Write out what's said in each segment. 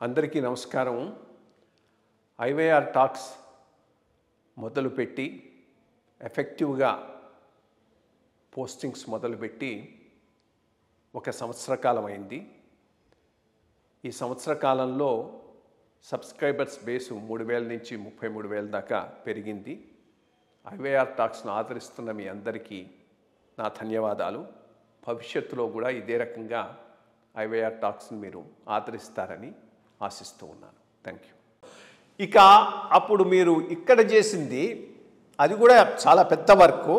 అందరికీ నమస్కారం. IYR talks మొదలుపెట్టి ఎఫెక్టివ్గా పోస్టింగ్స్ మొదలుపెట్టి ఒక సంవత్సర కాలం అయింది. ఈ సంవత్సర కాలంలో సబ్స్క్రైబర్స్ బేసు 3,000 నుంచి 33,000 దాకా పెరిగింది. ఐవైఆర్ టాక్స్ను ఆదరిస్తున్న మీ అందరికీ నా ధన్యవాదాలు. భవిష్యత్తులో కూడా ఇదే రకంగా ఐవైఆర్ టాక్స్ని మీరు ఆదరిస్తారని ఆశిస్తూ ఉన్నాను. Thank you. ఇక అప్పుడు మీరు ఇక్కడ చేసింది అది కూడా చాలా పెద్ద వర్క్.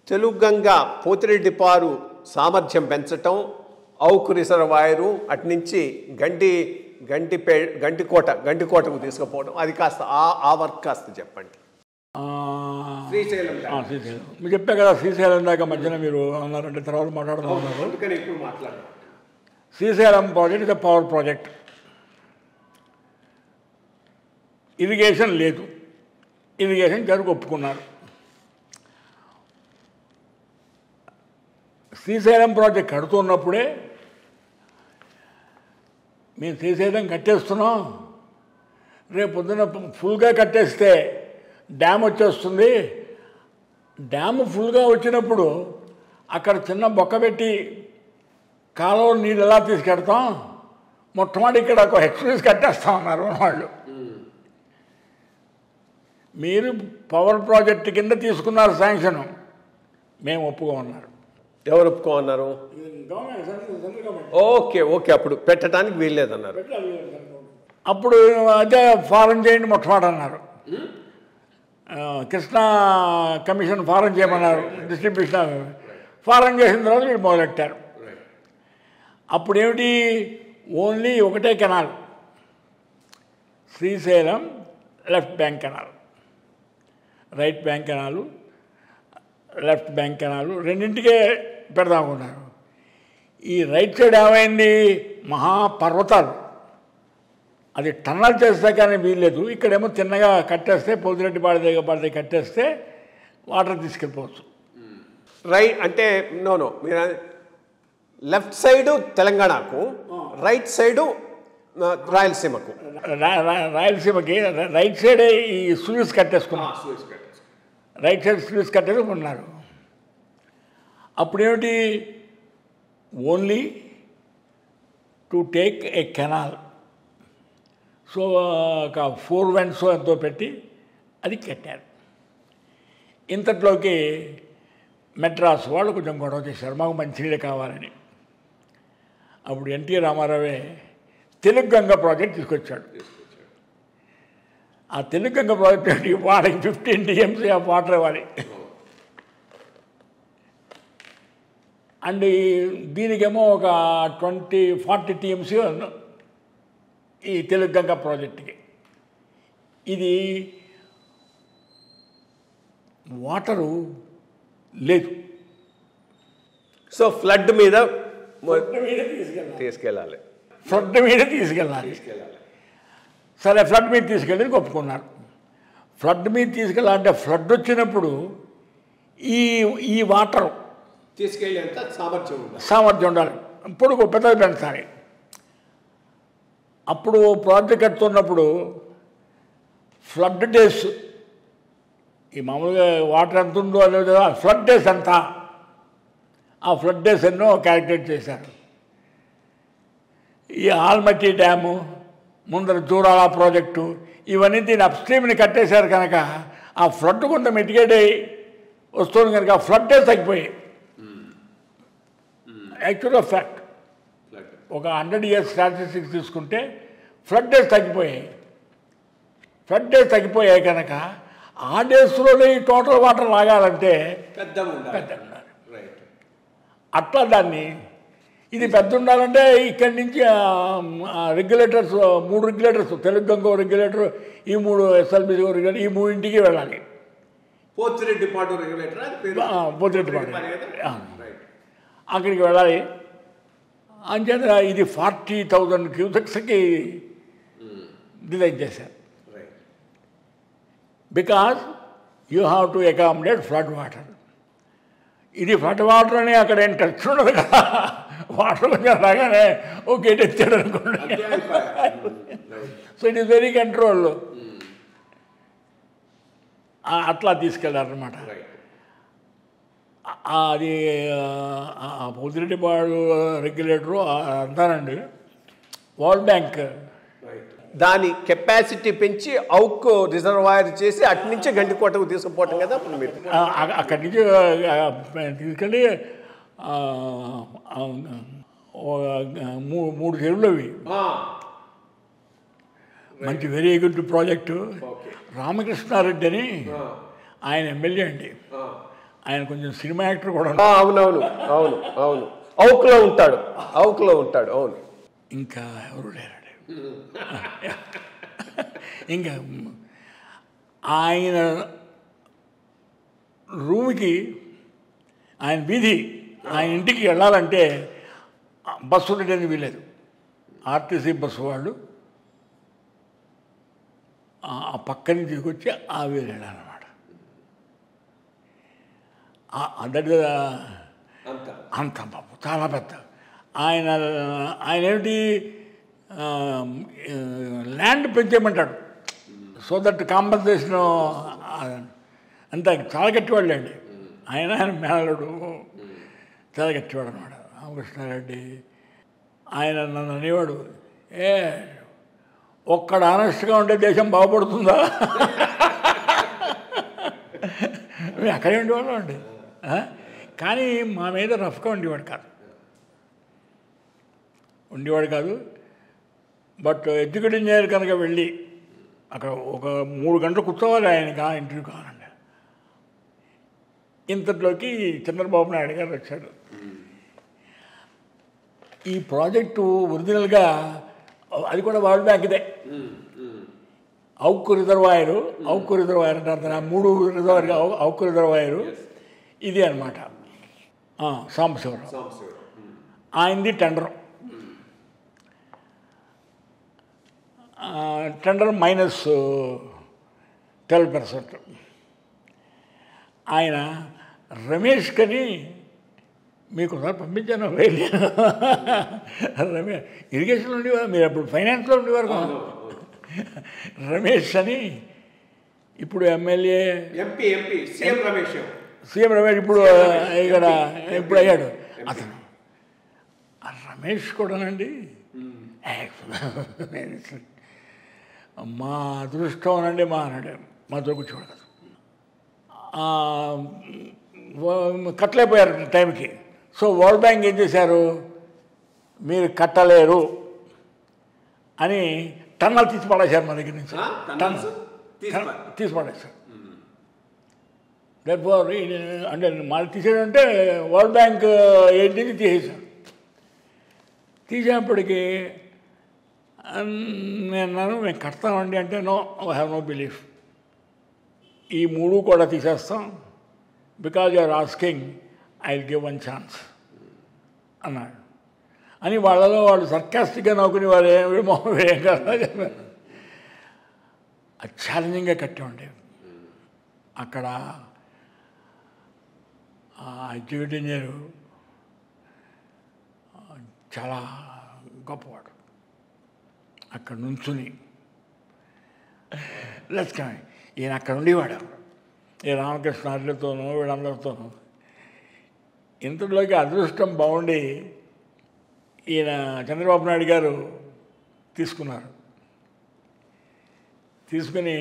తెలుగంగ పోతిరెడ్డిపారు సామర్థ్యం పెంచటం, ఔకు రిజర్వాయరు అటునుంచి గంటికోటకు తీసుకుపోవడం, అది కాస్త ఆ వర్క్ కాస్త చెప్పండి. శ్రీశైలం మీరు చెప్పా కదా, శ్రీశైలం దాకా మధ్యన మీరు అన్నారంటే తర్వాత మాట్లాడుతున్నారు. అందుకని ఇప్పుడు మాట్లాడారు. Srisailam project is a power project. Irrigation లేదు, ఇరిగేషన్ జరుగు ఒప్పుకున్నారు. శ్రీశైలం ప్రాజెక్ట్ కడుతున్నప్పుడే మేము శ్రీశైలం కట్టేస్తున్నాం, రేపు పొద్దున ఫుల్గా కట్టేస్తే డ్యామ్ వచ్చేస్తుంది, డ్యామ్ ఫుల్గా వచ్చినప్పుడు అక్కడ చిన్న బొక్క పెట్టి కాలువ నీళ్ళు ఎలా తీసుకెడతాం, మొట్టమొదటి ఇక్కడ ఒక ఎక్స్ప్రెస్ కట్టేస్తామన్నారు వాళ్ళు. మీరు పవర్ ప్రాజెక్ట్ కింద తీసుకున్నారు శాంక్షన్, మేము ఒప్పుకోమన్నారు. ఎవరు ఒప్పుకోమన్నారు? ఓకే ఓకే, అప్పుడు పెట్టడానికి వీల్లేదన్నారు. అప్పుడు అదే ఫారం చేయండి మొట్టమొదటి అన్నారు. కృష్ణా కమిషన్ ఫారం చేయమన్నారు, డిస్ట్రిబ్యూషన్ ఫారం చేసిన తర్వాత వీళ్ళు మొదలెట్టారు. అప్పుడు ఏమిటి, ఓన్లీ ఒకటే canal, Srisailam left bank canal, right bank canal, left bank canal రెండింటికే పెడదామనుకున్నారు. ఈ రైట్ సైడ్ ఏమైంది, మహాపర్వతాలు, అది టన్నల్ చేస్తే కానీ వీల్లేదు. ఇక్కడేమో తిన్నగా కట్టేస్తే పోతిరెడ్డి పడితే కట్టేస్తే వాటర్ తీసుకెళ్ళిపోవచ్చు. రైట్ అంటే నో మీరు లెఫ్ట్ సైడు తెలంగాణకు, రైట్ సైడు రాయలసీమకు. రాయలసీమకి రైట్ సైడే ఈ సూయిస్ కట్టేసుకున్నాం, రైట్ సైడ్ సూయిస్ కట్టేసుకున్నారు. అప్పుడేమిటి, only to take a canal, so ఒక 4 వెంట్స్ ఎంతో పెట్టి అది కట్టారు. ఇంతట్లోకి మెడ్రాస్ వాళ్ళు కొంచెం గొడవ చేశారు, మాకు మంచినీళ్ళు కావాలని. అప్పుడు ఎన్టీ రామారావే తెలుగంగ ప్రాజెక్ట్ తీసుకొచ్చాడు. ఆ తెలుగంగ ప్రాజెక్ట్ వాడికి 15 TMC ఆఫ్ వాటర్ ఇవ్వాలి. అండ్ దీనికేమో ఒక 40 TMC ఈ తెలుగంగ ప్రాజెక్టుకి. ఇది వాటరు లేదు, సో ఫ్లడ్ మీద తీసుకెళ్ళాలి. సరే, ఫ్లడ్ మీద తీసుకెళ్ళి ఒప్పుకున్నారు. ఫ్లడ్ మీద తీసుకెళ్ళాలంటే ఫ్లడ్ వచ్చినప్పుడు ఈ వాటర్ తీసుకెళ్ళేంత సామర్థ్యం ఉండాలి, పొడుగు పెద్దది పెంచాలి. అప్పుడు ప్రాజెక్ట్ కడుతున్నప్పుడు ఫ్లడ్ డేస్, ఈ మామూలుగా వాటర్ ఎంత ఉందో అనేది ఫ్లడ్ డేస్ ఎంత, ఆ ఫ్లడ్ డేస్ ఎన్నో క్యాలిక్యులేట్ చేశారు. ఈ ఆల్మట్టి డ్యాము, ముందర జూరాల ప్రాజెక్టు, ఇవన్నీ దీని అప్స్ట్రీమ్ని కట్టేశారు కనుక ఆ ఫ్లడ్ కొంత మిటిగేట్ అయ్యి వస్తుంది కనుక ఆ ఫ్లడ్ డేస్ తగ్గిపోయాయి. యాక్చువల్గా ఫ్యాక్ట్ ఒక 100 years స్టాటిస్టిక్స్ తీసుకుంటే ఫ్లడ్ డేస్ తగ్గిపోయాయి కనుక ఆ డేస్లోనే ఈ టోటల్ వాటర్ లాగాలంటే పెద్ద ఉండాలి. అట్లా దాన్ని ఇది పెద్ద ఉండాలంటే ఇక్కడి నుంచి రెగ్యులేటర్స్ 3 రెగ్యులేటర్స్, తెలుగంగ రెగ్యులేటర్, ఈ 3 SLBC రెగ్యులేటర్, ఈ 3 వెళ్ళాలి. పోతిరెడ్డిపాడు రెగ్యులేటర్, పోతిరెడ్డిపాడు అక్కడికి వెళ్ళాలి. అంచేత ఇది 40,000 క్యూసెక్స్కి డిజైన్ చేశారు. Because you have to accommodate flood water. ఇది ఫ్లడ్ వాటర్ అని అక్కడ ఏం టచ్ ఉండదు కదా, వాటర్ కొంచెం రాగానే ఓ గేట్ ఎత్తాడు అనుకోండి. So it is very control. అట్లా తీసుకెళ్ళారనమాట. అది పొద్దురెడ్డిపాడు రెగ్యులేటరు అంటానండి. వరల్డ్ బ్యాంక్ దాని కెపాసిటీ పెంచి ఔక్ రిజర్వాయర్ చేసి అటు నుంచి గండికోటకు తీసుకుపోవటం కదా అప్పుడు మీరు. అక్కడి నుంచి తీసుకెళ్ళి 3 చెరువులు అవి. మంచి వెరీ గుడ్ ప్రాజెక్టు. రామకృష్ణారెడ్డి అని ఆయన ఎమ్మెల్యే అండి. ఆయన కొంచెం సినిమా యాక్టర్ కూడా. అవునవును అవును అవును ఔక్లో ఉంటాడు, ఔక్లో ఉంటాడు. అవును. ఇంకా ఎవరు లేరండి. ఇంకా ఆయన రూమ్కి, ఆయన వీధి, ఆయన ఇంటికి వెళ్ళాలంటే బస్సు ఉండేది వీలేదు. ఆర్టీసీ బస్సు వాళ్ళు ఆ పక్కని తీసుకొచ్చి ఆ వీధి వెళ్ళాలన్నమాట. అంత చాలా పెద్ద. ఆయన ఏమిటి ల్యాండ్ పెంచేయమంటాడు. సో దట్ కాంపన్సేషన్ అంతా చాలా గట్టివాళ్ళు అండి. ఆయన మేనలుడు చాలా గట్టివాడు అనమాట రామకృష్ణారెడ్డి. ఆయన నన్ను అనేవాడు, ఒక్కడ ఆనెస్ట్గా ఉంటే దేశం బాగుపడుతుందా? మేము అక్కడే ఉండేవాళ్ళం అండి. కానీ మా మీద రఫ్గా ఉండేవాడు కాదు. బట్ ఎడ్యుకేట్ ఇంజనీర్ కనుక వెళ్ళి అక్కడ ఒక 3 గంటలు కూర్చోవాలి ఆయనకి ఆ ఇంటర్వ్యూ కావాలండి. ఇంతట్లోకి చంద్రబాబు నాయుడు గారు వచ్చాడు. ఈ ప్రాజెక్టు ఒరిజినల్గా అది కూడా వరల్డ్ బ్యాంక్దే. ఔక్ రిజర్వాయరు అంటారు. 3 రిజర్వాయర్ ఔక్ రిజర్వాయరు ఇది అనమాట. సాంబశివరావు ఆయనది టెండర్ -12%. ఆయన రమేష్ కని మీకు ఒకసారి పంపించాను. రమేష్ ఇరిగేషన్లో ఉండేవారు, మీరు అప్పుడు ఫైనాన్స్లో ఉండేవారు. రమేష్ అని ఇప్పుడు ఎమ్మెల్యే, సీఎం రమేష్ ఇప్పుడు ఇక్కడ ఇప్పుడు అయ్యాడు అతను. రమేష్ కూడానండి మా అదృష్టం అనండి మాతో కూర్చోడు. కట్టలేకపోయారు టైంకి. సో వరల్డ్ బ్యాంక్ ఏం చేశారు, మీరు కట్టలేరు అని టన్నల్ తీసి పడేశారు మా దగ్గర నుంచి. తీసి పడేశారు. అంటే మళ్ళీ తీసేటంటే వరల్డ్ బ్యాంక్ ఏంటి తీసేశారు. తీసేటప్పటికి నేను మేము కడతామండి అంటే no, I have no belief. ఈ 3 కూడా తీసేస్తాం, because you are asking, I will give 1 chance అన్నాడు. అని వాళ్ళలో వాళ్ళు సర్కాస్టిక్గా నవ్వుకుని వారు ఏం కదా చెప్పారు. అది ఛాలెంజింగ్గా కట్టామండి. అక్కడ ఎడ్యుకేట్ ఇంజనీరు చాలా గొప్పవాడు. అక్కడ నుంచుని లెస్కాయ్ ఈయన అక్కడ ఉండేవాడు. ఈ రామకృష్ణారెడ్డితోనూ వీళ్ళందరితోనూ. ఇంతలోకి అదృష్టం బాగుండి ఈయన చంద్రబాబు నాయుడు గారు తీసుకున్నారు. తీసుకుని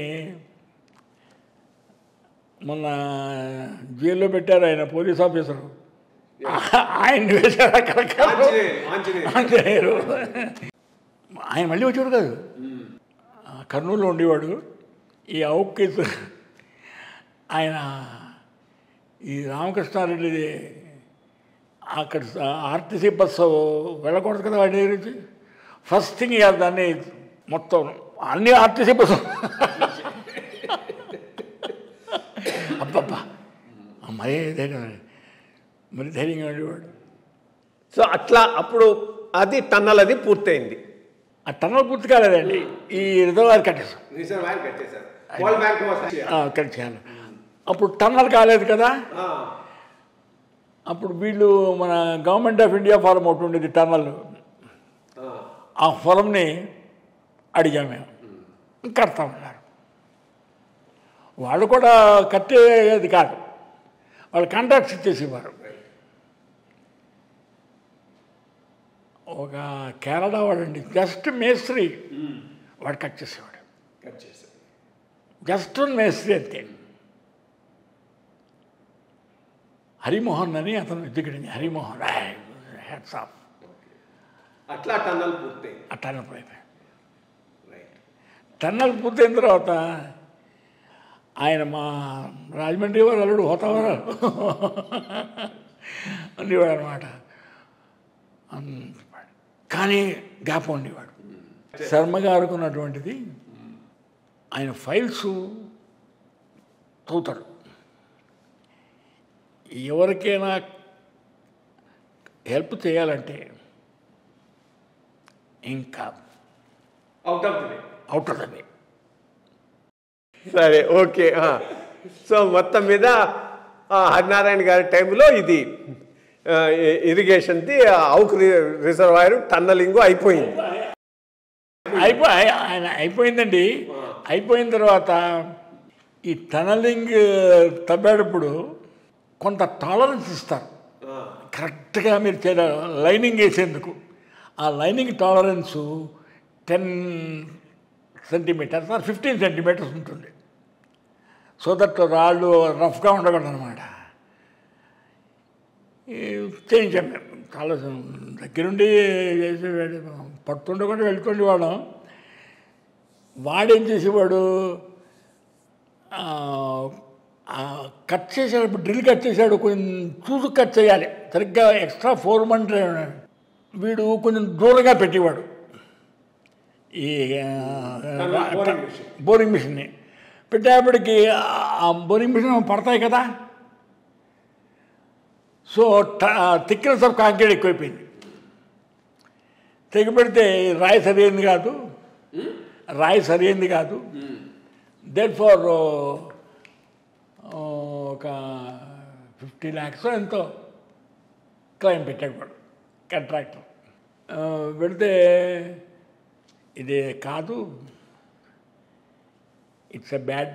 మొన్న జైల్లో పెట్టారు ఆయన పోలీస్ ఆఫీసరు. ఆయన్ని వేశారు అక్కడ. ఆంజనేయులు ఆయన మళ్ళీ వచ్చాడు కాదు, కర్నూలులో ఉండేవాడు. ఈ ఔక్ ఆయన ఈ రామకృష్ణారెడ్డి అక్కడ ఆర్టీసీ బస్సు వెళ్ళకూడదు కదా వాడి దగ్గర నుంచి. ఫస్ట్ థింగ్ దాన్ని మొత్తం అన్ని ఆర్టీసీ బస్సు అబ్బబ్బా మరీ ధైర్యంగా ఉండేవాడు. సో అట్లా అప్పుడు అది టన్నల్ అది పూర్తయింది. ఆ టన్నల్ పూర్తి కాలేదండి, ఈ రిజర్వాయర్ కట్టేసాం. కట్టేయాలి. అప్పుడు టన్నల్ కాలేదు కదా. అప్పుడు వీళ్ళు మన గవర్నమెంట్ ఆఫ్ ఇండియా ఫారం ఒకటి ఉండేది టన్నల్, ఆ ఫారంని అడిగాము మేము, కడతామన్నారు. వాళ్ళు కూడా కట్టేది కాదు, వాళ్ళు కాంట్రాక్ట్స్ ఇచ్చేసేవారు. ఒక కేరళ వాడండి, జస్ట్ మేస్త్రి, వాడు కట్ చేసేవాడు. జస్ట్ మేస్త్రి అంతే. హరిమోహన్ అని అతను ఎదుగుడింది, హరిమోహన్ హ్యాట్స్ ఆఫ్. అట్లా టన్నల్ పూర్తి, ఆ టన్నల్ అయిపోయింది. టన్నల్ పూర్తయిన తర్వాత ఆయన మా రాజమండ్రి వారు అల్లుడు హోతావారు ఉండేవాడు అనమాట. కానీ గ్యాప్ ఉండేవాడు. శర్మ గారికి ఉన్నటువంటిది, ఆయన ఫైల్స్ చదువుతాడు. ఎవరికైనా హెల్ప్ చేయాలంటే ఇంకా అవుట్ ఆఫ్ ద వే. సరే, ఓకే. సో మొత్తం మీద హరినారాయణ గారి టైంలో ఇది ఇరిగేషన్ది అవుక్ రిజర్వాయర్ టన్నలింగ్ అయిపోయింది. ఆయన అయిపోయిందండి. అయిపోయిన తర్వాత ఈ టనలింగ్ తవ్వేటప్పుడు కొంత టాలరెన్స్ ఇస్తారు, కరెక్ట్గా మీరు లైనింగ్ వేసేందుకు. ఆ లైనింగ్ టాలరెన్సు 10 సెంటీమీటర్స్ 15 సెంటీమీటర్స్ ఉంటుంది. సో దట్ రాళ్ళు రఫ్గా ఉండకూడదు అనమాట. చేయించాం మేము, చాలా దగ్గరుండి చేసి పడుతుండకుండా వెళ్తుండే వాళ్ళం. వాడేం చేసేవాడు, కట్ చేసేటప్పుడు డ్రిల్ కట్ చేసాడు, కొంచెం చూసు కట్ చేయాలి, సరిగ్గా ఎక్స్ట్రా 4 మంత్ వీడు కొంచెం దూరంగా పెట్టేవాడు ఈ బోరింగ్ మిషన్ని. పెట్టేపటికి ఆ బోరింగ్ మిషన్ పడతాయి కదా, సో థిక్నెస్ ఆఫ్ కాంక్రీట్ ఎక్కువైపోయింది. తెగిపెడితే రాయి సరైంది కాదు, రాయి సరైంది కాదు. దేర్ ఫార్ ఒక 50 lakhs ఎంతో క్లైమ్ పెట్టాడు వాడు కాంట్రాక్టర్. పెడితే ఇది కాదు, it's a bad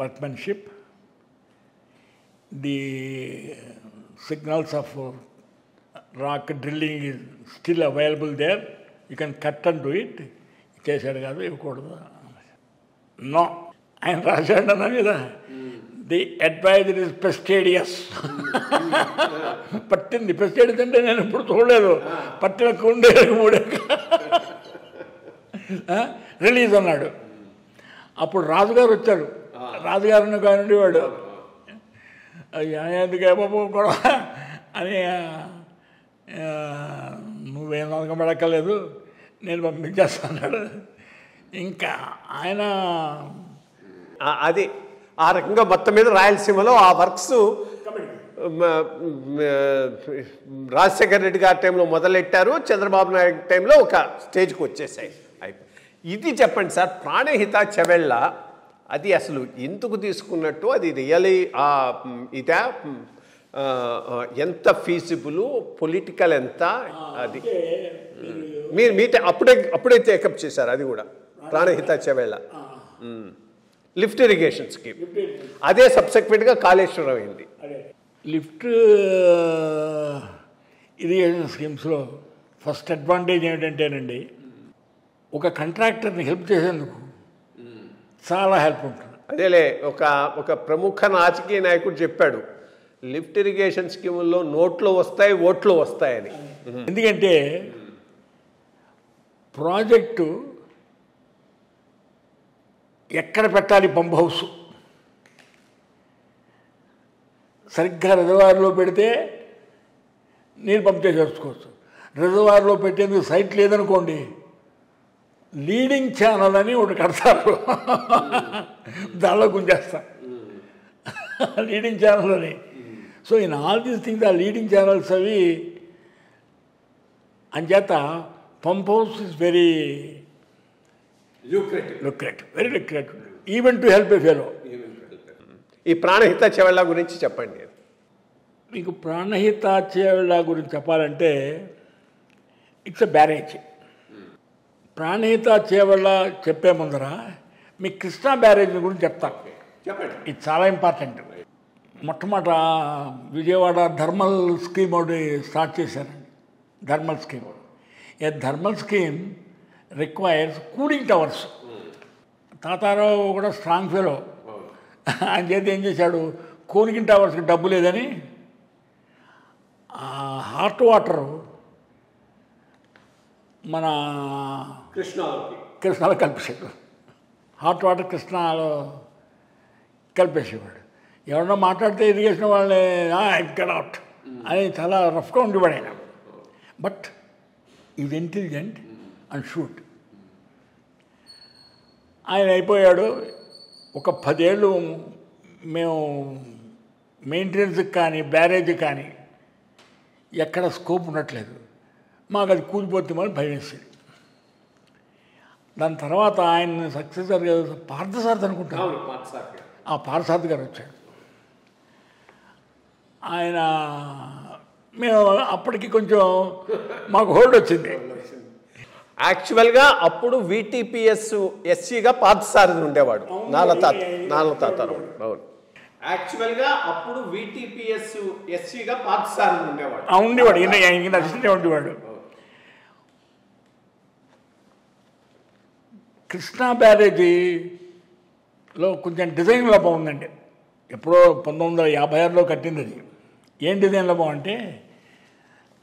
workmanship, the signals of rock drilling is still available there, you can cut and do it. చేశాడు కాదు, ఇవ్వకూడదు. నో, ఆయన రాశాడు అన్న మీద, ది అడ్వైజర్ ఇస్ పెస్టేడియస్. పట్టింది. పెస్టేడియస్ అంటే నేను ఇప్పుడు చూడలేదు, పట్టిన కుండే మూడే రిలీజ్ అన్నాడు. అప్పుడు రాజుగారు వచ్చారు, రాజుగారిని కానివ్వండి వాడు, ఎందుకే బాబు కూడా అని, నువ్వేం నమ్మకపడక్కర్లేదు, నేను పంపించేస్తాడు. ఇంకా ఆయన అది ఆ రకంగా మొత్తం మీద రాయలసీమలో ఆ వర్క్స్ రాజశేఖర రెడ్డి గారి టైంలో మొదలెట్టారు, చంద్రబాబు నాయుడు టైంలో ఒక స్టేజ్కి వచ్చేసాయి. ఇది చెప్పండి సార్, ప్రాణహిత చెవెళ్ళ అది అసలు ఎందుకు తీసుకున్నట్టు, అది రియలీ ఇదా, ఎంత ఫీజిబుల్, పొలిటికల్ ఎంత, అది మీరు మీటే అప్పుడే టేకప్ చేశారు. అది కూడా Pranahita Chevella lift irrigation scheme, అదే సబ్సెక్వెంట్గా కాళేశ్వరం అయింది. లిఫ్ట్ ఇరిగేషన్ స్కీమ్స్లో ఫస్ట్ అడ్వాంటేజ్ ఏమిటంటేనండి, ఒక కాంట్రాక్టర్ని హెల్ప్ చేసేందుకు చాలా హెల్ప్ ఉంటుంది. అదేలే, ఒక ప్రముఖ రాజకీయ నాయకుడు చెప్పాడు, లిఫ్ట్ ఇరిగేషన్ స్కీముల్లో నోట్లు వస్తాయి, ఓట్లు వస్తాయని. ఎందుకంటే ప్రాజెక్టు ఎక్కడ పెట్టాలి, పంప్ హౌస్ సరిగ్గా రిజర్వాయర్లో పెడితే నీరు పంప్ చేసేసుకోవచ్చు. రిజర్వాయర్లో పెట్టేందుకు సైట్ లేదనుకోండి, లీడింగ్ ఛానల్ అని ఒకటి కడతారు, దానిలో గుంజేస్తారు లీడింగ్ ఛానల్ అని. So in all these things ఆ లీడింగ్ ఛానల్స్ అవి అంచేత pump house is very lucrative, very lucrative, even to help a fellow. ఈ ప్రాణహిత చెవెళ్ళ గురించి చెప్పండి. మీకు ప్రాణహిత చేవెళ్ళ గురించి చెప్పాలంటే it's a barrage. Pranahita Chevella చెప్పే ముందర మీకు కృష్ణా బ్యారేజ్ గురించి చెప్తాను. చెప్పండి. ఇది చాలా ఇంపార్టెంట్. మొట్టమొదట విజయవాడ థర్మల్ స్కీమ్ ఒకటి స్టార్ట్ చేశారండి. Thermal scheme. A thermal scheme requires cooling towers. Tatarao కూడా స్ట్రాంగ్ ఫెలో. ఆయన చేతి ఏం చేశాడు, కూలింగ్ టవర్స్కి డబ్బు లేదని హాట్ వాటర్ మన కృష్ణాలో కలిపేసాడు. Hot water కృష్ణాలో కలిపేసేవాడు. ఎవరన్నా మాట్లాడితే ఇరిగేషన్ వాళ్ళని అవుట్ అని చాలా రఫ్గా ఉండేవాడు ఆయన. But is intelligent and shoot. ఆయన అయిపోయాడు. ఒక 10 ఏళ్ళు మేము మెయింటెనెన్స్కి కానీ బ్యారేజ్కి కానీ ఎక్కడ స్కోప్ ఉండట్లేదు, మాకు అది కూలిపోతే మళ్ళీ భయం వేసేది. దాని తర్వాత ఆయన సక్సెసర్ పార్థసారథి అనుకుంటాను, ఆ పార్థసారథి గారు వచ్చాడు. ఆయన మేము అప్పటికి కొంచెం మాకు హోల్డ్ వచ్చింది. యాక్చువల్గా అప్పుడు VTPS SCగా పార్థసారథి ఉండేవాడు, నాలుగు తాతారావు. అవును, యాక్చువల్గా అప్పుడు VTPS SCగా పార్థసారథి ఉండేవాడు. ఉండేవాడు ఈయన అసిస్టెంట్ ఉండేవాడు. కృష్ణా బ్యారేజీలో కొంచెం డిజైన్ లోపం ఉందండి. ఎప్పుడో 1956లో కట్టింది అది. ఏం డిజైన్ లోపం అంటే,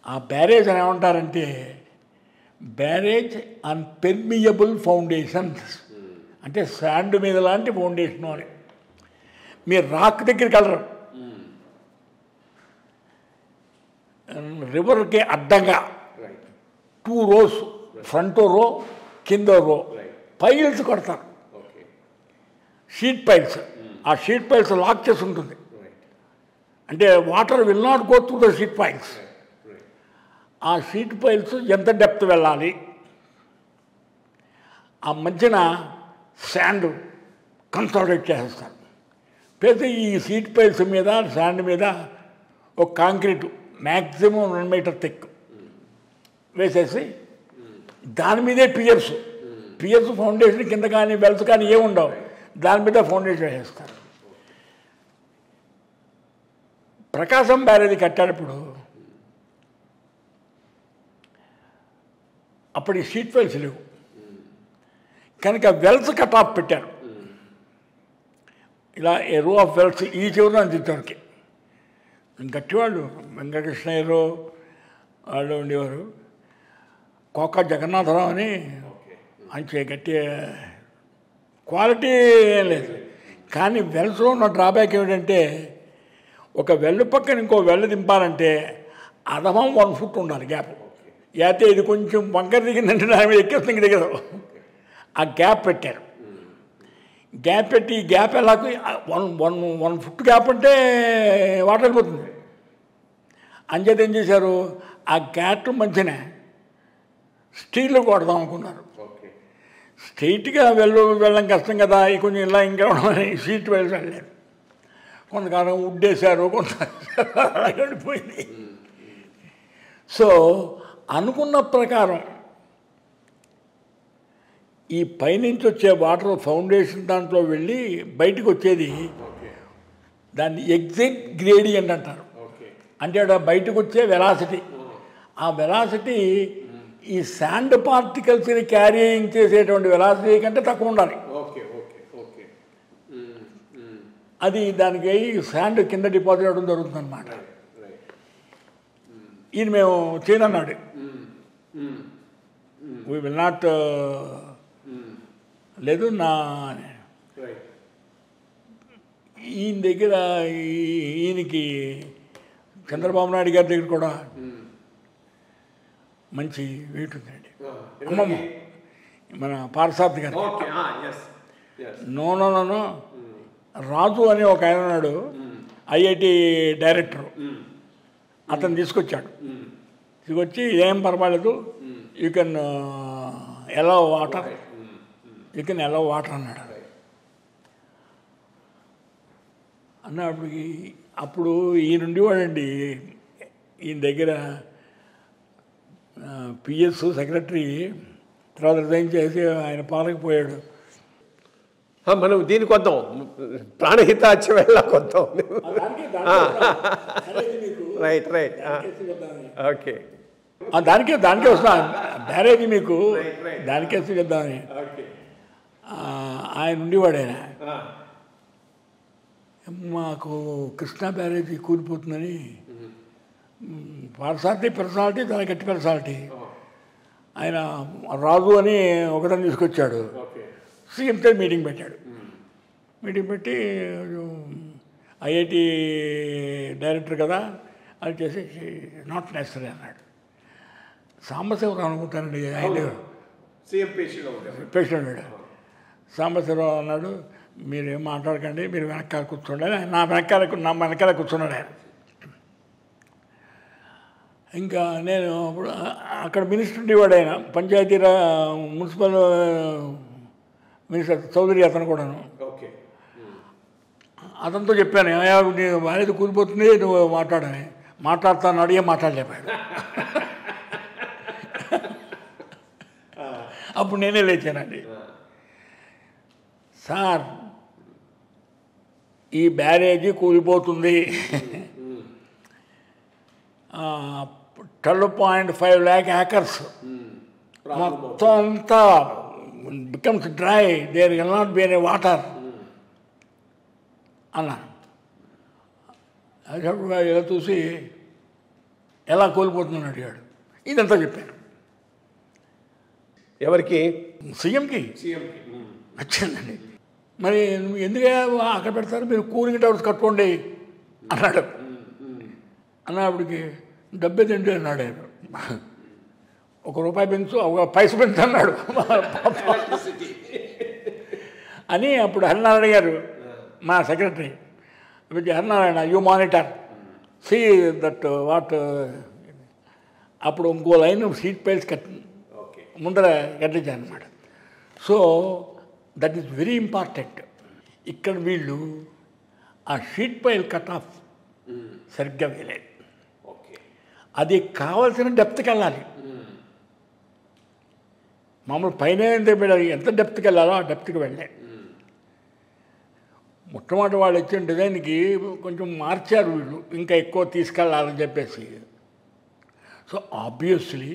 ఆ బ్యారేజ్ అని ఏమంటారంటే బ్యారేజ్ ఆన్ పెర్మియబుల్ ఫౌండేషన్స్, అంటే శాండ్ మీద లాంటి ఫౌండేషన్ అని. మీరు రాక్ దగ్గరికి వెళ్ళరు, రివర్కి అడ్డంగా 2 rows, ఫ్రంట్ రో కింద రో పైల్స్ కొడతారు, షీట్ పైల్స్. ఆ షీట్ పైల్స్ లాక్ చేసి ఉంటుంది, అంటే water will not go through the sheet piles. ఆ షీట్ పైల్స్ ఎంత డెప్త్ వెళ్ళాలి, ఆ మధ్యన శాండ్ కన్సాలిడేట్ చేసేస్తారు. అయితే ఈ షీట్ పైల్స్ మీద శాండ్ మీద ఒక కాంక్రీట్ మ్యాక్సిమం 1 మీటర్ థిక్ వేసేసి దాని మీదే పియర్స్ ఫౌండేషన్ కింద కానీ వెల్స్ కానీ ఏముండవు, దాని మీద ఫౌండేషన్ వేసేస్తారు. ప్రకాశం బ్యారేజ్ కట్టాడప్పుడు అప్పుడు ఈ షీట్ పైల్స్ లేవు కనుక వెల్స్ కట్ ఆఫ్ పెట్టారు. ఇలా ఏ రో ఆఫ్ వెల్స్ ఈ చివరిన అందించడానికి గట్టివాళ్ళు వెంకటకృష్ణయ్యరు వాళ్ళు ఉండేవారు. కోక జగన్నాథరావు అని మంచి గట్టి క్వాలిటీ ఏం లేదు. కానీ వెల్స్లో ఉన్న డ్రాబ్యాక్ ఏమిటంటే, ఒక వెల్లు పక్కన ఇంకో వెల్లు దింపాలంటే అధమం 1 foot ఉండాలి గ్యాప్. అయితే ఇది కొంచెం వంకర దిగిందంటే దాని మీద ఎక్కేస్తుంది దిగదు. ఆ గ్యాప్ పెట్టారు. గ్యాప్ పెట్టి ఈ గ్యాప్ ఎలాగో 1 foot గ్యాప్ అంటే వాటర్ వెళ్ళిపోతుంది. అంచేత ఏం చేశారు, ఆ గ్యాప్ మధ్యన స్టీల్లో కొడదాం అనుకున్నారు. స్ట్రైట్గా వెళ్ళడం కష్టం కదా, కొంచెం ఇలా ఇంకా సీట్ వెళ్ళారు. కొంతకాలం ఉడ్డేశారు, కొంత వెళ్ళిపోయింది. సో అనుకున్న ప్రకారం ఈ పైనుంచి వచ్చే వాటర్ ఫౌండేషన్ దాంట్లో వెళ్ళి బయటకు వచ్చేది దాన్ని ఎగ్జిట్ గ్రేడియంట్ అంటారు. అంటే బయటకు వచ్చే వెలాసిటీ, ఆ వెలాసిటీ ఈ శాండ్ పార్టికల్స్ని క్యారీయింగ్ చేసేటువంటి వెలాసిటీ కంటే తక్కువ ఉండాలి. అది దానికి శాండ్ కింద డిపాజిట్ అవ్వడం జరుగుతుంది అనమాట. ఈయన మేము చేయనన్నాడు, వీ విల్ నాట్ లేదు నా ఈయన దగ్గర ఈయనకి చంద్రబాబు నాయుడు గారి దగ్గర కూడా మంచి వెయిట్ ఉందండి. అమ్మమ్మ మన పార్థసారథి గారు. నో రాజు అని ఒక ఆయన ఉన్నాడు, IIT డైరెక్టరు. అతను తీసుకొచ్చాడు. తీసుకొచ్చి ఏం పర్వాలేదు, యూ కెన్ ఎలౌ వాటర్ అన్నాడు. అన్నప్పటికి అప్పుడు ఈయన ఉండేవాడండి ఈయన దగ్గర పిఎస్ సెక్రటరీ, తర్వాత రిజైన్ చేసి ఆయన పాలకపోయాడు. మనం దీనికి వద్దాం, ప్రాణహిత చెవెళ్ళ కొద్దాం. రైట్ రైట్ ఓకే, దానికే వస్తా బ్యారేజీ మీకు దానికేసి కద్దామని. ఆయన ఉండేవాడు. ఆయన మాకు కృష్ణా బ్యారేజీ కూలిపోతుందని, పర్సనాలిటీ చాలా గట్టి పర్సనాలిటీ. ఆయన రాజు అని ఒకటని తీసుకొచ్చాడు. సీఎంతో మీటింగ్ పెట్టాడు. మీటింగ్ పెట్టి ఐఐటి డైరెక్టర్ కదా అది చేసి నాట్ నెసరీ అన్నాడు. సాంబశివరావు అనుకుంటానండి ఆయన పేషెంట్ ఉన్నాడు. సాంబశివరావు అన్నాడు, మీరేం మాట్లాడకండి, మీరు వెనకాల కూర్చోండి. నా వెనకాల కూర్చున్నాడు ఆయన. ఇంకా నేను అప్పుడు అక్కడ మినిస్టర్ ఉండేవాడు ఆయన, పంచాయతీ మున్సిపల్ మినిస్టర్ చౌదరి అతను కూడాను. అతనితో చెప్పాను, నేను భార్యతో కూలిపోతుంది, నువ్వు మాట్లాడని. మాట్లాడుతాను అడిగే మాట్లాడలేపాడు. అప్పుడు నేనే లేచానండి. సార్, ఈ బ్యారేజీ కూలిపోతుంది, 12.5 lakh acres మొత్తం అంతా becomes dry, there will not be any water అన్నాను. అప్పుడు ఇలా చూసి ఎలా కోల్పోతుందని అడిగాడు. ఇదంతా చెప్పాను. ఎవరికి? సీఎంకి. నచ్చిందండి. మరి ఎందుకే అక్కడ పెడతారు, మీరు కూలింగ్ టవర్స్ కట్టుకోండి అన్నాడు. అన్నప్పటికి డబ్బే తింటే అన్నాడు ఆయన. ₹1 పెంచు, ₹1 పెంచు అన్నాడు అని. అప్పుడు హరినారాయణ గారు మా secretary, Harinarayana, you monitor, see that what. అప్పుడు ఇంకో లైన్ సీట్ పైల్స్ ముందర కట్టించాను అనమాట. So that is very important. ఇక్కడ వీళ్ళు ఆ షీట్ పైల్ కట్ ఆఫ్ సరిగ్గా వేయలేదు. అది కావాల్సిన డెప్త్కి వెళ్ళాలి. మామూలు పైన ఎంత డెప్త్కి వెళ్ళాలో ఆ డెప్త్కి వెళ్ళే. మొట్టమొదటి వాళ్ళు ఇచ్చిన డిజైన్కి కొంచెం మార్చారు వీళ్ళు, ఇంకా ఎక్కువ తీసుకెళ్ళాలని చెప్పేసి. సో ఆబ్వియస్లీ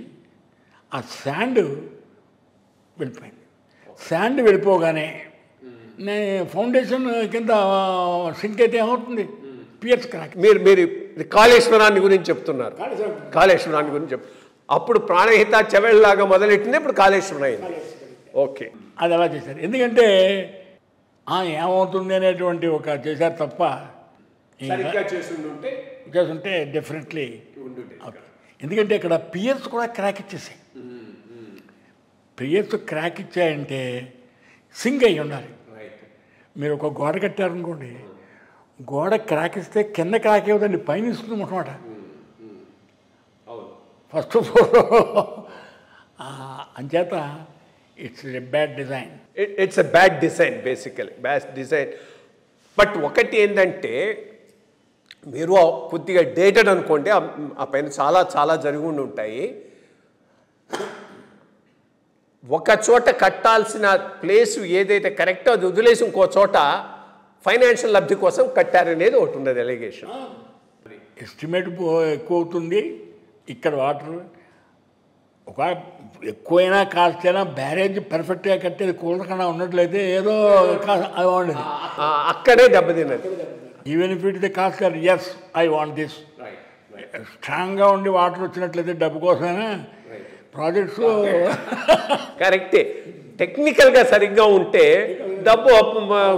ఆ శాండ్ వెళ్ళిపోయింది. శాండ్ వెళ్ళిపోగానే ఫౌండేషన్ కింద సింక్ అయితే ఏమవుతుంది, పియర్స్ క్రాక్. మీరు కాళేశ్వరాన్ని గురించి చెప్తున్నారు. కాళేశ్వరాన్ని గురించి అప్పుడు ప్రాణహిత చెవెళ్ళలాగా మొదలెట్టింది, ఇప్పుడు కాళేశ్వరం అయింది. ఓకే, అది అలా చేశారు. ఎందుకంటే ఏమవుతుంది అనేటువంటి ఒక చేశారు తప్ప చేస్తుంటే డెఫినెట్లీ. ఎందుకంటే ఇక్కడ పియర్స్ కూడా క్రాక్ ఇచ్చేసాయి. పియర్స్ క్రాక్ ఇచ్చాయంటే సింక్ అయ్యి ఉండాలి. మీరు ఒక గోడ కట్టారనుకోండి, గోడ క్రాక్ ఇస్తే కింద క్రాక్ ఇవ్వదండి, పైన ఇస్తుంది అన్నమాట. ఫస్ట్ ఆఫ్ ఆల్ అంచేత it's a bad design. It's a bad design, basically bad design. But ఒకటి ఏంటంటే, మీరు కొద్దిగా డేటెడ్ అనుకోండి, ఆ పైన చాలా చాలా జరిగి ఉండి ఉంటాయి. ఒక చోట కట్టాల్సిన ప్లేసు ఏదైతే కరెక్టో అది వదిలేసి ఇంకో చోట ఫైనాన్షియల్ లబ్ధి కోసం కట్టారనేది ఒకటి ఉన్నది ఎలిగేషన్. ఎస్టిమేట్ ఎక్కువ అవుతుంది. ఇక్కడ వాటర్ ఒక ఎక్కువైనా కాస్ట్ అయినా బ్యారేజ్ పర్ఫెక్ట్గా కట్టేది కూలకుండా ఉన్నట్లయితే ఏదో అది బాగుండేది. అక్కడే దెబ్బతిన్నది. Even if it the cost as I want this, స్ట్రాంగ్గా ఉండి వాటర్ వచ్చినట్లయితే డబ్బు కోసమైనా ప్రాజెక్ట్స్ కరెక్టే. టెక్నికల్గా సరిగ్గా ఉంటే డబ్బు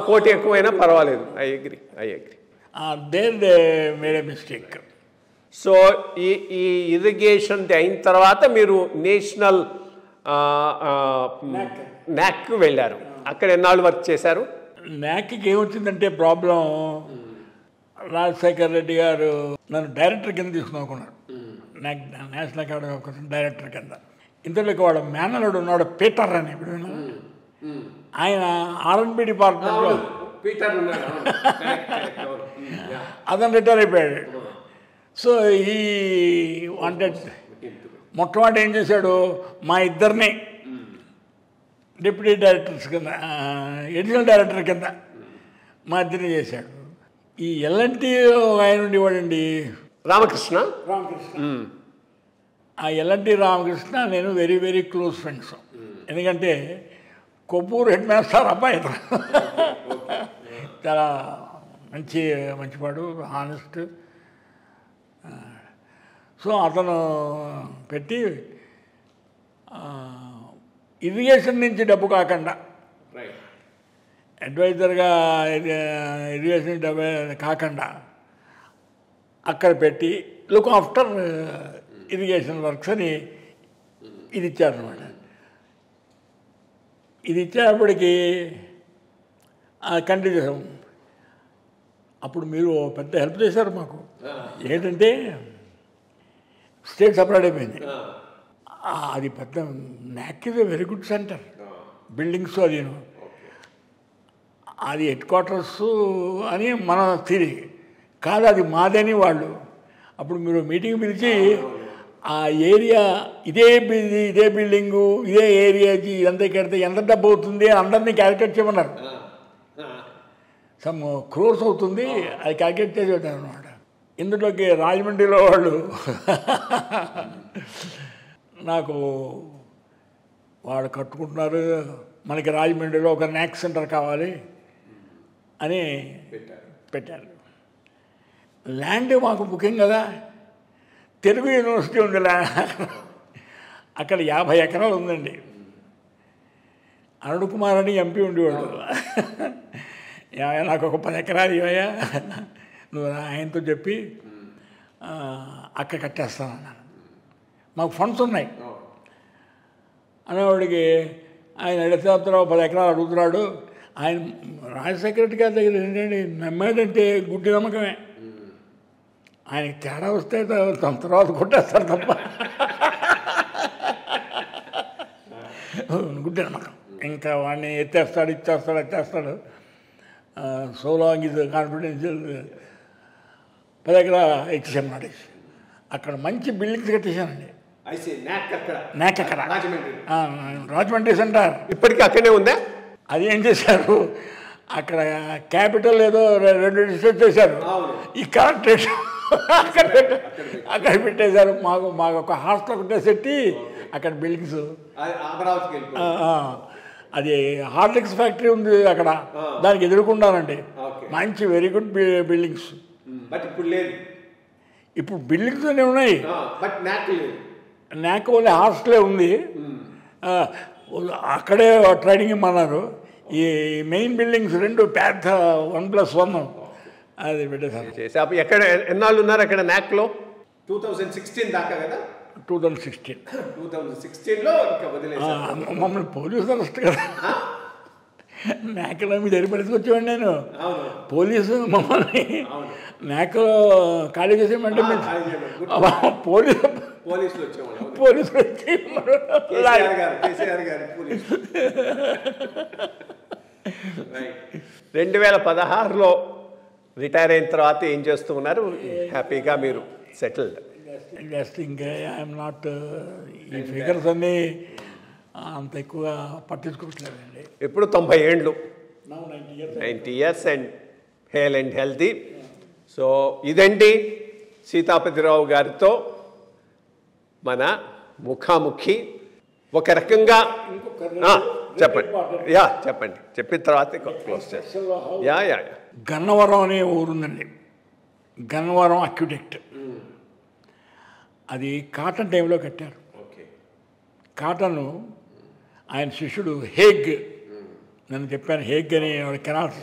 కోటి ఎక్కువైనా పర్వాలేదు. I agree. There made a mistake. So ఈ ఇరిగేషన్ అయిన తర్వాత మీరు నేషనల్ న్యాక్ వెళ్ళారు. అక్కడ ఎన్నాళ్ళు వర్క్ చేశారు? న్యాక్కి ఏమొచ్చిందంటే ప్రాబ్లం, రాజశేఖర్ రెడ్డి గారు నన్ను డైరెక్టర్ కింద తీసుకున్నాకున్నారు. నేషనల్ అకాడమీ ఆఫ్ డైరెక్టర్ కింద. ఇంతలోకి వాడు మేనలుడు ఉన్నాడు, పీటర్ అని. ఇప్పుడు ఆయన R&B డిపార్ట్మెంట్లో అతను రిటైర్ అయిపోయాడు. సో ఈ వాంటెడ్ మొట్టమొదటి ఏం చేశాడు, మా ఇద్దరిని డిప్యూటీ డైరెక్టర్స్ కింద, ఎడిషనల్ డైరెక్టర్ కింద మా ఇద్దరిని చేశాడు. ఈ ఎల్ఎన్టీ ఆయన ఉండేవాడండి రామకృష్ణ. ఆ ఎల్ఎన్టీ రామకృష్ణ నేను వెరీ వెరీ క్లోజ్ ఫ్రెండ్స్. ఎందుకంటే కొవ్వూరు హెడ్ మాస్టర్ అబ్బాయి చాలా మంచివాడు, హానెస్ట్. సో అతను పెట్టి ఇరిగేషన్ నుంచి డబ్బు కాకుండా అడ్వైజర్గా ఇరిగేషన్ డబ్బు కాకుండా అక్కడ పెట్టి లుక్ ఆఫ్టర్ ఇరిగేషన్ వర్క్స్ అని ఇది ఇచ్చారనమాట. ఇది ఇచ్చేటప్పటికి కంటిన్యూ చేసాం. అప్పుడు మీరు పెద్ద హెల్ప్ చేశారు మాకు. ఏంటంటే స్టేట్ సపరేట్ అయిపోయింది. అది పెద్ద నాక్ is a very good centre, buildings అది హెడ్ క్వార్టర్స్ అని మన థియరీ కాదు, అది మాదని వాళ్ళు. అప్పుడు మీరు మీటింగ్ పిలిచి ఆ ఏరియా ఇదే బిల్డింగు ఇదే ఏరియాకి ఇదంతా కడితే ఎంత డబ్బు అవుతుంది అందరినీ క్యాలిక్యులేట్ చేయమన్నారు. సమ్ క్రోర్స్ అవుతుంది, అది క్యాలిక్యులేట్ చేసి పెట్టారు అనమాట. ఇందులోకి రాజమండ్రిలో వాళ్ళు నాకు వాడు కట్టుకుంటున్నారు, మనకి రాజమండ్రిలో ఒక నాక్ సెంటర్ కావాలి అని పెట్టారు. ల్యాండ్ మాకు ముఖ్యం కదా, తెలుగు యూనివర్సిటీ ఉంది అక్కడ 50 ఎకరాలు ఉందండి. అరుణ్ కుమార్ అని ఎంపీ ఉండేవాడు. నాకు ఒక 10 ఎకరాలు ఇవ్వయా, నువ్వు ఆయనతో చెప్పి అక్కడ కట్టేస్తానన్నాను. మాకు ఫండ్స్ ఉన్నాయి అనేవాడికి ఆయన ఎడతారావు 10 ఎకరాలు అడుగుతున్నాడు. ఆయన రాజశేఖర రెడ్డి గారి దగ్గర ఏంటంటే నమ్మాడంటే గుడ్డి నమ్మకమే. ఆయనకి తేడా వస్తే తన తర్వాత కొట్టేస్తారు తప్ప గుడ్డి నమ్మకం. ఇంకా వాడిని ఎత్తేస్తాడు, ఎత్తేస్తాడు. సో లాంగ్ ఇది కాన్ఫిడెన్షియల్ 10 ఎకరాలు ఇచ్చేసాను. అక్కడ మంచి బిల్డింగ్స్ కట్టేశానండి. నాక్ అక్కడ రాజమండ్రి సెంటర్ ఇప్పటికీ అక్కడే ఉందా? అది ఏం చేశారు, అక్కడ క్యాపిటల్ ఏదో 2 డిస్ట్రిక్ట్ చేశారు. ఈ కలెక్టరేట్ అక్కడ పెట్టేశారు. మాకు ఒక హాస్టల్ పెట్టేసెట్టి అక్కడ బిల్డింగ్స్. అది హార్లిక్స్ ఫ్యాక్టరీ ఉంది అక్కడ, దానికి ఎదుర్కొన్నానండి. మంచి వెరీ గుడ్ బిల్డింగ్స్. ఇప్పుడు బిల్డింగ్స్ అనే ఉన్నాయి, నాక్ ఓన్లీ హాస్టలే ఉంది. అక్కడే ట్రైనింగ్ ఇమ్మన్నారు. ఈ మెయిన్ బిల్డింగ్స్ 2 పెద్ద 1+1 అది పెట్టేశారు. ఎక్కడ ఎన్నాళ్ళు ఉన్నారు అక్కడ నాక్లో? 2016 దాకా కదా. 2016లో మమ్మల్ని పోలీసు అరెస్ట్ కదా. నాకలో మీ దగ్గర పరిస్థితి వచ్చేవాడిని నేను. పోలీసు మమ్మల్ని నాకలో ఖాళీ చేసేయమంటే పోలీసులు వచ్చి 2016లో రిటైర్ అయిన తర్వాత ఏం చేస్తూ ఉన్నారు? హ్యాపీగా మీరు సెటిల్డ్? ఇంకా ఐఎమ్ నాట్ ఈ ఫిగర్స్ అన్నీ అంత ఎక్కువగా పట్టించుకోవట్లేదండి. ఇప్పుడు 90 ఏళ్ళు, 90 years and hell and healthy. So ఇదండి సీతాపతిరావు గారితో మన ముఖాముఖి. ఒక రకంగా చెప్పండి చెప్పిన తర్వాత క్లోజ్ చేస్తాం. గన్నవరం అనే ఊరుందండి, గన్నవరం అక్యుడెక్ట్. అది కాటన్ టైంలో కట్టారు. కాటన్ ఆయన శిష్యుడు హేగ్, నేను చెప్పాను హేగ్ అని కెనాల్.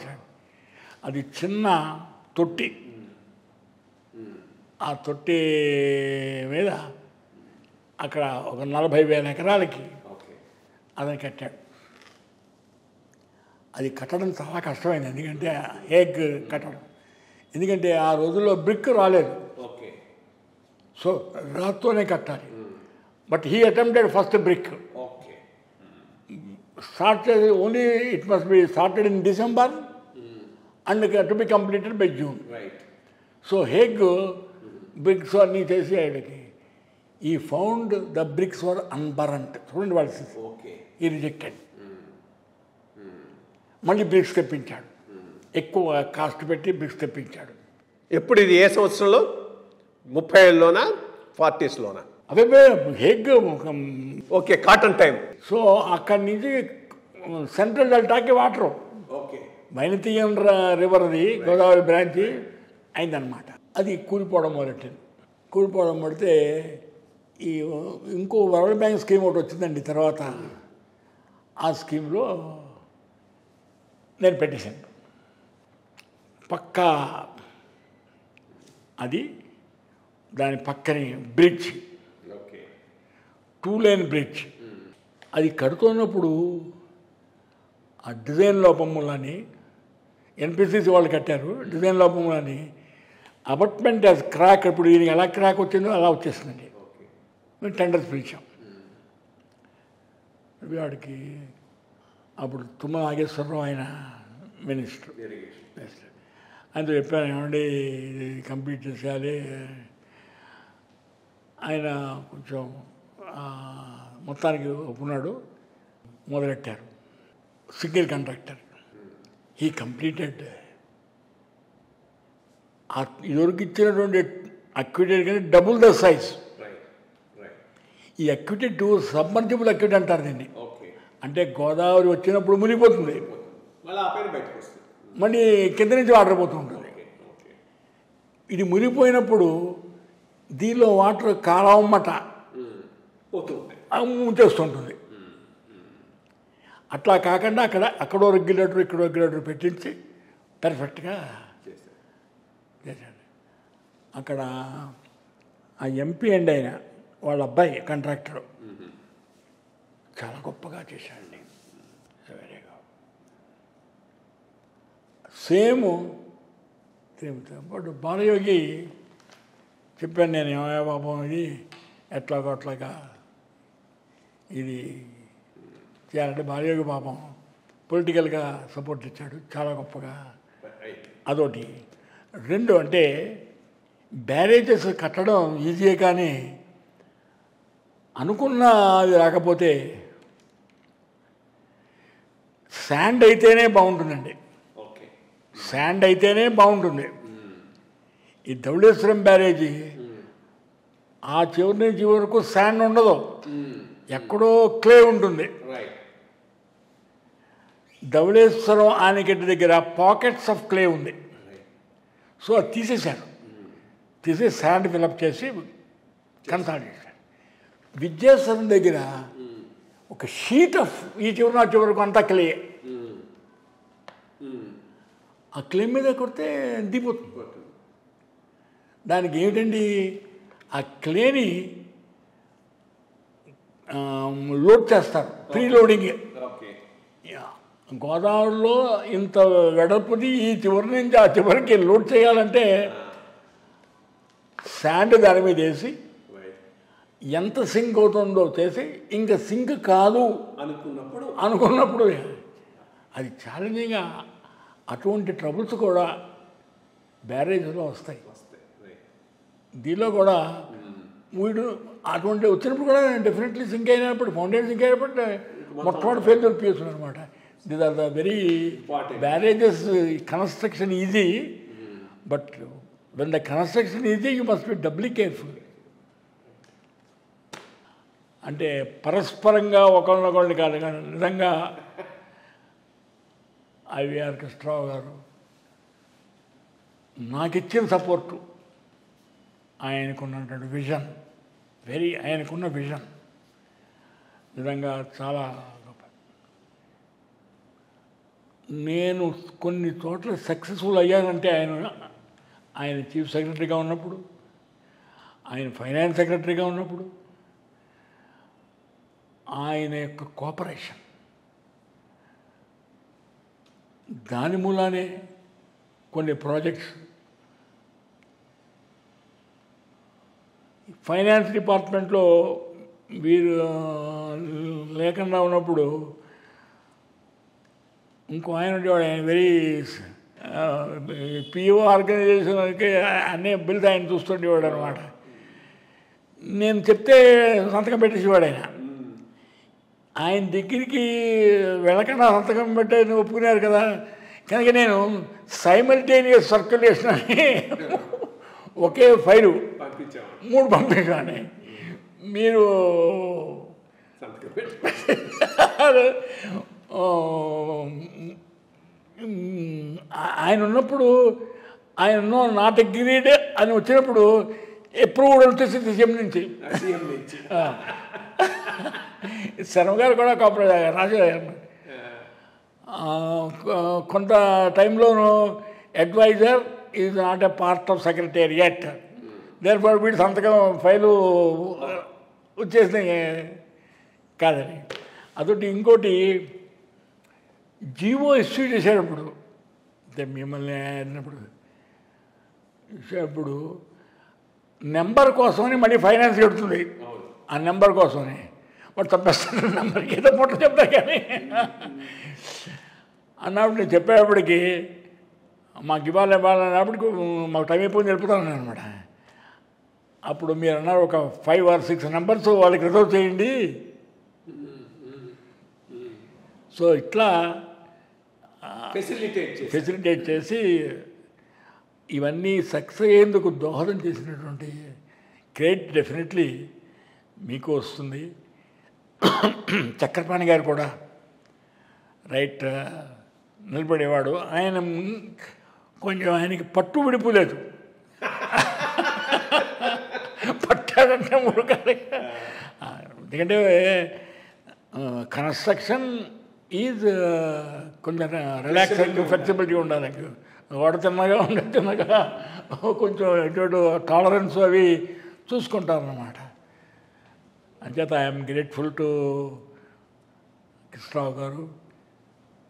అది చిన్న తొట్టి, ఆ తొట్టి మీద అక్కడ ఒక 40,000 ఎకరాలకి అతను కట్టాడు. అది కట్టడం చాలా కష్టమైంది, ఎందుకంటే హేగ్ కట్టడం. ఎందుకంటే ఆ రోజుల్లో బ్రిక్ రాలేదు, సో రాత్తోనే కట్టాలి. But he attempted first brick. Start only it must be started in December and to be completed by June. Right. So హేగ్ బ్రిక్స్ అన్నీ చేసి ఆయనకి ఈ found the bricks were unburned. చూడండి వాళ్ళ ఓకే. ఈ రిజెక్టెడ్. మళ్ళీ బ్రిక్స్ తెప్పించాడు, ఎక్కువ కాస్ట్ పెట్టి బ్రిక్స్ తెప్పించాడు. ఎప్పుడు ఇది ఏ సంవత్సరంలో? 30లోనా 40లోనా? అవే హేగ్. Okay, Cotton time. సో అక్కడి నుంచి సెంట్రల్ డెల్టాకి వాటరు, ఓకే, మైనతీయన్ రివర్ది గోదావరి బ్రాంచి అయిందనమాట. అది కూలిపోవడం మొదలెట్టింది. కూలిపోవడం పడితే ఈ ఇంకో వరల్డ్ బ్యాంక్ స్కీమ్ ఒకటి వచ్చిందండి తర్వాత. ఆ స్కీమ్లో నేను పెట్టేశాను. పక్కా అది దాని పక్కనే బ్రిడ్జ్, 2 లేన్ బ్రిడ్జ్. అది కడుతున్నప్పుడు ఆ డిజైన్ లోపం వల్లని ఎన్పిసిసి వాళ్ళు కట్టారు. డిజైన్ లోపం వల్లని అబట్మెంట్ యాజ్ క్రాక్. ఇప్పుడు దీనికి ఎలా క్రాక్ వచ్చిందో అలా వచ్చేసిందండి. మేము టెండర్స్ పిలిచాం. వాడికి అప్పుడు తుమ్మల నాగేశ్వరరావు ఆయన మినిస్టర్. ఆయనతో చెప్పాను, ఏమండి ఇది కంప్లీట్ చేసేయాలి. ఆయన కొంచెం మొత్తానికి ఒప్పున్నాడు. మొదలెట్టారు. Single contractor. ఈ కంప్లీటెడ్. ఇదివరకు ఇచ్చినటువంటి అక్విటెడ్ కానీ డబుల్ ద సైజ్. ఈ అక్విటెడ్ సబ్మర్జిబుల్ అక్విటెడ్ అంటారు దీన్ని. అంటే గోదావరి వచ్చినప్పుడు మునిగిపోతుంది, మళ్ళీ కింద నుంచి వాటర్ పోతూ ఉంటుంది. ఇది మునిగిపోయినప్పుడు దీనిలో వాటర్ కాలవమ్మట ముంచేస్తుంటుంది. అట్లా కాకుండా అక్కడో రెగ్యులేటర్ ఇక్కడో రెగ్యులేటర్ పెట్టించి పర్ఫెక్ట్గా చేశాడు. అక్కడ ఆ ఎంపీ అండి ఆయన వాళ్ళ అబ్బాయి కాంట్రాక్టర్ చాలా గొప్పగా చేశాడండి. వెరీగా సేమ్ బట్ బాలయోగి చెప్పాను నేను, ఏమయ్యా పాపం ఇది ఎట్లాగో అట్లాగా ఇది చేయాలంటే బాలయోగి పాపం పొలిటికల్గా సపోర్ట్ ఇచ్చాడు చాలా గొప్పగా. అదొకటి. 2 అంటే బ్యారేజెస్ కట్టడం ఈజీయే కానీ అనుకున్న అది రాకపోతే శాండ్ అయితేనే బాగుంటుందండి. శాండ్ అయితేనే బాగుంటుంది. ఈ ధవళేశ్వరం బ్యారేజీ ఆ చివరి నుంచి వరకు శాండ్ ఉండదు, ఎక్కడో క్లే ఉంటుంది. ధవళేశ్వరం ఆనకట్ట దగ్గర పాకెట్స్ ఆఫ్ క్లే ఉంది. సో అది తీసేశారు. తీసేసి శాండ్ ఫిలప్ చేసి కన్సాలిడేషన్. విద్యాసరం దగ్గర ఒక షీట్ ఆఫ్ ఈ చివరి నా చివరకు అంతా క్లే. ఆ క్లే మీద కొడితే దిగిపోతుంది. దానికి ఏమిటండి ఆ క్లేని లోడ్ చేస్తారు, ప్రీ లోడింగ్. గోదావరిలో ఇంత వెడల్పుది ఈ చివరి నుంచి ఆ చివరికి లోడ్ చేయాలంటే శాండ్ దాని మీద వేసి ఎంత సింక్ అవుతుందో చేసి ఇంకా సింక్ కాదు అనుకున్నప్పుడు అది ఛాలెంజింగ్గా అటువంటి ట్రబుల్స్ కూడా బ్యారేజ్లో వస్తాయి. దీనిలో కూడా వీడు అటువంటి వచ్చినప్పుడు కూడా డెఫినెట్లీ సింక్ అయినప్పుడు ఫౌండేషన్ సింక్ అయినప్పుడు మొట్టమొదటి ఫెయిల్యూర్ పీస్తుంది అనమాట. These are the very barrages construction easy, but when the construction easy you must be doubly careful. అంటే పరస్పరంగా ఒకరినొకరిని కాదు కానీ నిజంగా ఐవీఆర్ కృష్ణరావు గారు నాకు ఇచ్చిన సపోర్టు, ఆయనకున్నటువంటి విజన్, ఆయనకున్న విజన్ నిజంగా చాలా గొప్ప. నేను కొన్ని చోట్ల సక్సెస్ఫుల్ అయ్యానంటే ఆయన చీఫ్ సెక్రటరీగా ఉన్నప్పుడు, ఆయన ఫైనాన్స్ సెక్రటరీగా ఉన్నప్పుడు ఆయన యొక్క కోఆపరేషన్, దాని మూలానే కొన్ని ప్రాజెక్ట్స్ ఫైనాన్స్ డిపార్ట్మెంట్లో వీరు లేకుండా ఉన్నప్పుడు ఇంకో ఆయన ఉండేవాడు. ఆయన వెరీ పిఓ ఆర్గనైజేషన్కి అన్ని బిల్స్ ఆయన చూస్తుండేవాడు అనమాట. నేను చెప్తే సంతకం పెట్టేసేవాడు ఆయన. ఆయన దగ్గరికి వెళ్ళకుండా సంతకం పెట్టని ఒప్పుకున్నారు కదా, కనుక నేను సైమల్టేనియస్ సర్క్యులేషన్ అని ఒకే ఫైలు 3 పంపించాను. మీరు ఆయన ఉన్నప్పుడు ఆయన నాట్ అగ్రీడ్ అని వచ్చినప్పుడు అప్రూవ్డ్ వచ్చేసింది సీఎం నుంచి. శర్మ గారు కూడా రాజు కొంత టైంలోనూ adviser is not a part of secretariat, దేనిపై వీడి సంతకం ఫైలు వచ్చేసిన కాదని. అదొకటి. ఇంకోటి జీవో ఇష్యూ చేసేటప్పుడు మిమ్మల్ని అన్నప్పుడు నెంబర్ కోసమని మళ్ళీ ఫైనాన్స్ కడుతుంది. ఆ నెంబర్ కోసమని వాడు తప్పేస్తాడు, నెంబర్కి ఏదో పుట్ట చెప్తా కానీ అన్నప్పుడు నేను చెప్పేటప్పటికి మాకు ఇవ్వాలన్నప్పటికి మాకు టైం అయిపోయింది తెలుపుతాను అనమాట. అప్పుడు మీరు అన్నారు ఒక 5 or 6 నెంబర్స్ వాళ్ళకి రిజర్వ్ చేయండి. సో ఇట్లా ఫెసిలిటేట్ చేసి ఇవన్నీ సక్సెస్ అయ్యేందుకు దోహదం చేసినటువంటి క్రెడిట్ డెఫినెట్లీ మీకు వస్తుంది. చక్రపాణి గారు కూడా రైట్ నిలబడేవాడు. ఆయన కొంచెం ఆయనకి పట్టు విడిపోలేదు, పట్టాడంటే మురకాలి. ఎందుకంటే కన్స్ట్రక్షన్ ఈజ్ కొంచెం రిలాక్స్ ఫ్లెక్సిబిలిటీ ఉండాలి. వాడు తిన్నగా తిన్నగా కొంచెం ఎటు టాలరెన్స్ అవి చూసుకుంటారన్నమాట. అంచేత ఐఎమ్ గ్రేట్ఫుల్ టు కృష్ణరావు గారు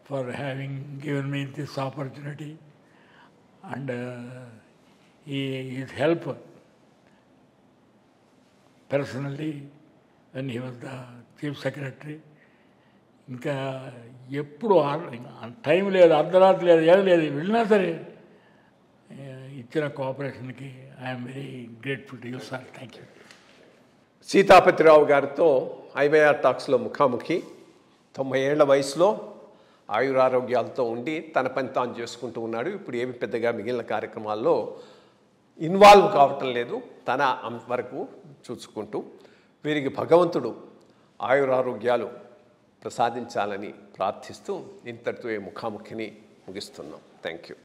for having given me this opportunity and his help personally when he was the chief secretary. ఇంకా ఎప్పుడు టైం లేదు, అర్ధరాత్రి లేదు, ఏం లేదు, వెళ్ళినా సరే ఇచ్చిన కోఆపరేషన్కి I'm very grateful to you sir. Thank you. Sitapatirao గారితో ఐవైఆర్ టాక్స్లో ముఖాముఖి. 90 ఏళ్ల వయసులో ఆయురారోగ్యాలతో ఉండి తన పని తాను చేసుకుంటూ ఉన్నాడు. ఇప్పుడు ఏమి పెద్దగా మిగిలిన కార్యక్రమాల్లో ఇన్వాల్వ్ కావటం లేదు, తన వరకు చూసుకుంటూ. వీరికి భగవంతుడు ఆయురారోగ్యాలు ప్రసాదించాలని ప్రార్థిస్తూ ఇంతటితో ఈ ముఖాముఖిని ముగిస్తున్నాం. Thank you.